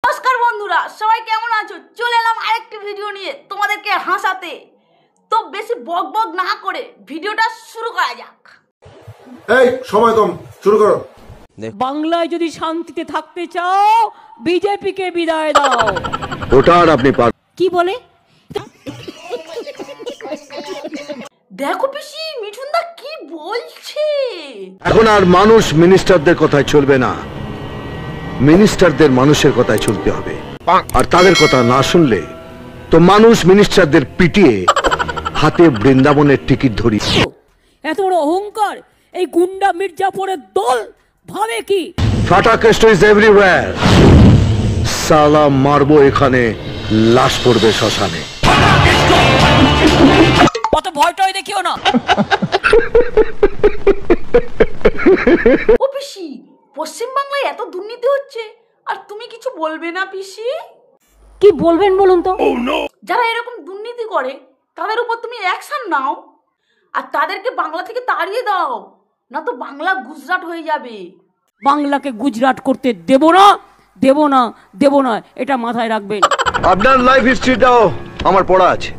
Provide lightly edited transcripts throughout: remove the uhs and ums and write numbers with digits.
নমস্কার বন্ধুরা, সবাই কেমন আছো? চলে এলাম আরেকটি ভিডিও নিয়ে তোমাদেরকে হাসাতে। তো বেশি বক বক না করে ভিডিওটা শুরু করা যাক। এই সময় কম, শুরু করো। বাংলায় যদি শান্তিতে থাকতে চাও বিজেপিকে বিদায় দাও। ওটা আর আপনি কি বলে? দেখো পিসি, মিঠুনদা কি বলছে। এখন আর মানুষ মিনিস্টারদের কথায় চলবে না, মিনিস্টারদের মানুষের কথায় চলতে হবে। আর তাদের কথা না শুনলে তো মানুষ মিনিস্টারদের পিটিয়ে হাতে বৃন্দাবনের টিকিট ধরি। এত বড় অহংকার এই গুন্ডা মির্জাপুরের দল ভাবে কি? ফাটা কেষ্ট ইজ এভরিওয়্যার। সালা মারবো এখানে, লাশ পড়বে শ্মশানে। কত ভয়টয় দেখিও না। ও পিসি, পশ্চিমবাংলায় এত দুর্নীতি হচ্ছে আর তুমি কিছু বলবে না পিসি? কি বলবেন বলুন তো? যারা এরকম দুর্নীতি করে তাদের উপর তুমি অ্যাকশন নাও আর তাদেরকে বাংলা থেকে তাড়িয়ে দাও, না তো বাংলা গুজরাট হয়ে যাবে। বাংলাকে গুজরাট করতে দেব না, দেব না, দেব না, এটা মাথায় রাখবেন। আপনার লাইফ হিস্ট্রিটাও আমার পড়া আছে।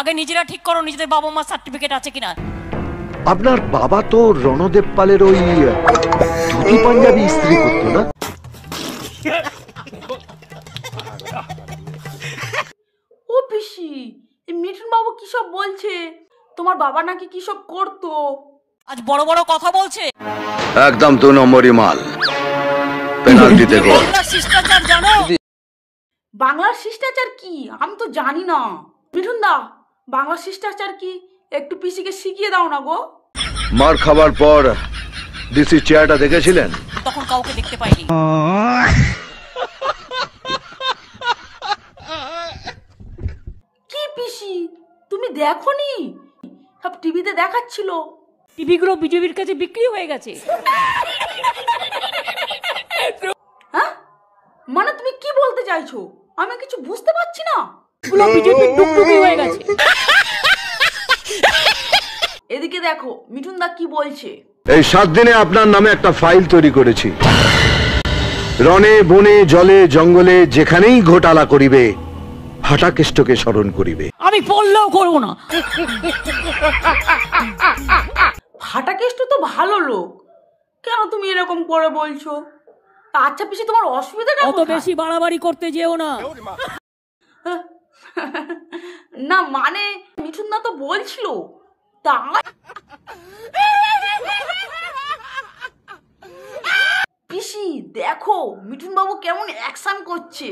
আগে নিজেরা ঠিক করো নিজেদের বাবা মা সার্টিফিকেট আছে কিনা। আপনার বাবা তো রণদেব পালের ওই ধুতি পাঞ্জাবি ইস্ত্রি করতো না? ও পিসি, এই মিঠুন বাবু কি সব বলছে? তোমার বাবা নাকি কি সব করতো? আজ বড় বড় কথা বলছে। একদম 2 নম্বরই মাল। পেনাল্টিতে গোল। শিষ্টাচার জানো? বাংলার শিষ্টাচার কি আমি তো জানি না। মিঠুন দা, বাংলার শিষ্টাচার কি একটু পিসিকে শিখিয়ে দাও না গো। মার খাবার পর ডিসি চেয়ারটা দেখেছিলেন? তখন কাউকে দেখতে পাইনি। কি পিসি, তুমি দেখোনি? সব টিভিতে দেখাচ্ছিল। টিভিগুলো বিজেপির কাছে বিক্রি হয়ে গেছে। হ্যাঁ, মানে তুমি কি বলতে চাইছো? আমি কিছু বুঝতে পারছি না। এগুলো বিজেপির ডুকডুকি হয়ে গেছে। এদিকে দেখো মিঠুন দা কি বলছে। এই 7 দিনে আপনার নামে একটা ফাইল তৈরি করেছি। রণে বনে জলে জঙ্গলে যেখানেই ঘোটালা করিবে ফাটাকেষ্টকে স্মরণ করিবে। আমি পড়লেও করবো না। ফাটাকেষ্ট তো ভালো লোক, কেন তুমি এরকম করে বলছো? আচ্ছা পিসি, তোমার অসুবিধাটা অত বেশি বাড়াবাড়ি করতে যেও না। না মানে মিঠুন দা তো বলছিল তাই। পিসি দেখো মিঠুন বাবু কেমন অ্যাকশন করছে।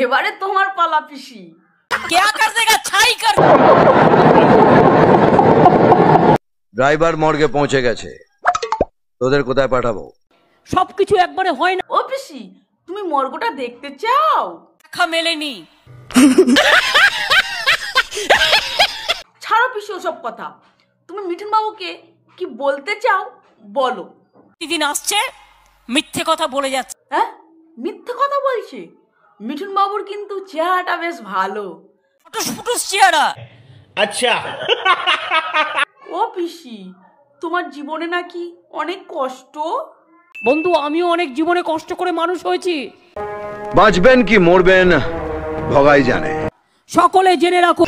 এবারে তোমার পালা পিসি। क्या कर देगा छाई कर। ড্রাইভার মর্গে পৌঁছে গেছে, তোদের কোথায় পাঠাবো? সবকিছু একবারে হয় না। ও পিসি, তুমি মর্গটা দেখতে চাও? দেখা মেলেনি। ছাড়ো পিসি ওসব কথা। তুমি মিঠুন বাবুকে কি বলতে চাও বলো। প্রতিদিন আসছে মিথ্যে কথা বলে যাচ্ছে। হ্যাঁ, মিথ্যে কথা বলছে? মিঠুন বাবুর কিন্তু চেহারাটা বেশ ভালো। ফুটুস ফুটুস চেহারা। अच्छा ও পিসি, তোমার জীবনে নাকি অনেক কষ্ট? বন্ধু, আমিও অনেক জীবনে কষ্ট করে মানুষ হয়েছি। বাঁচবেন কি মরবেন ভগাই জানে। সকলে জেনে রাখো।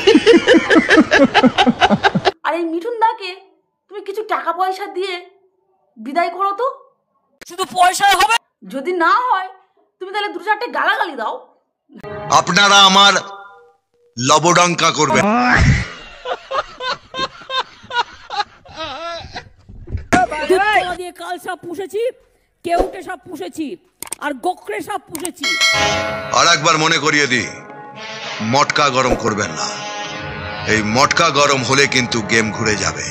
আর এই মিঠুন দাকে তুমি কিছু টাকা পয়সা দিয়ে বিদায় করো তো। শুধু পয়সায় হবে? যদি না হয় তুমি তাহলে 2-4টে গালাগালি দাও। আপনারা আমার লবডঙ্কা করবেন। দুধতলা দিয়ে কাল সাপ পুষেছি, কেউটে সাপ পুষেছি, আর গোকরে সাপ পুষেছি। আর একবার মনে করিয়ে দিই, মটকা গরম করবেন না। এই মটকা গরম হলে কিন্তু গেম ঘুরে যাবে।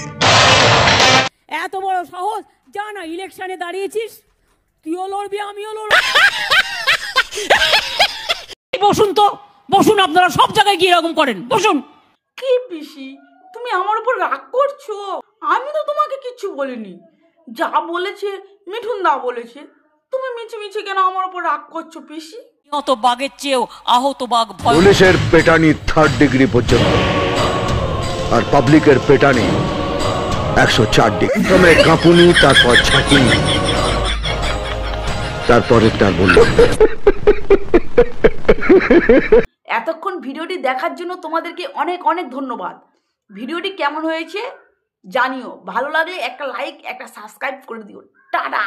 এত বড় সাহস, যা না ইলেকশনে দাঁড়িয়েছিস, তুইও লড়বি আমিও লড়ব। বসুন তো, বসুন। আপনারা সব জায়গায় গিয়ে এরকম করেন, বসুন। কি পিসি, তুমি আমার উপর রাগ করছো? আমি তো তোমাকে কিচ্ছু বলিনি। যা বলেছে মিঠুন দা বলেছে। তুমি মিছে মিছে কেন আমার উপর রাগ করছো পিসি? অত বাঘের চেয়েও আহত বাঘ ভয়। পুলিশের পেটানি 3rd ডিগ্রি পর্যন্ত, আর পাবলিকের পেটানি 104 ডিগ্রি। প্রথমে কাঁপুনি, তারপর ছাঁকুনি, তারপরেরটা বলল। এতক্ষণ ভিডিওটি দেখার জন্য তোমাদেরকে অনেক অনেক ধন্যবাদ। ভিডিওটি কেমন হয়েছে জানিও, ভালো লাগলে একটা লাইক একটা সাবস্ক্রাইব করে দিও। টাটা।